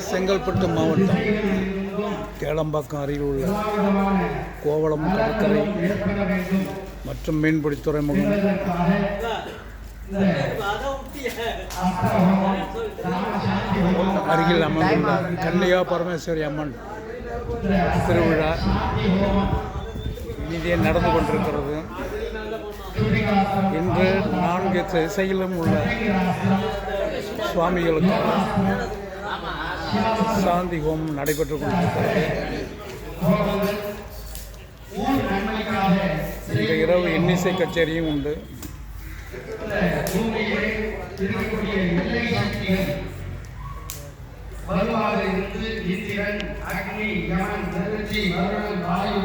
செங்கல்பட்டு மாவட்டம் கேளம்பாக்கம் அருகில் உள்ள கோவளம் கடற்கரை மற்றும் மீன்பிடி துறைமுகம் அருகில் அமைந்துள்ள கன்னிகா பரமேஸ்வரி அம்மன் திருவிழா இங்கே நடந்து கொண்டிருக்கிறது. இன்று 4 திசையிலும் உள்ள சுவாமிகளுக்காக சாந்தி ஹோமம் நடைபெற்று கொண்டிருக்கிறது. இன்று இரவு இன்னிசை கச்சேரியும் உண்டு. அக்னி யமன் வாயு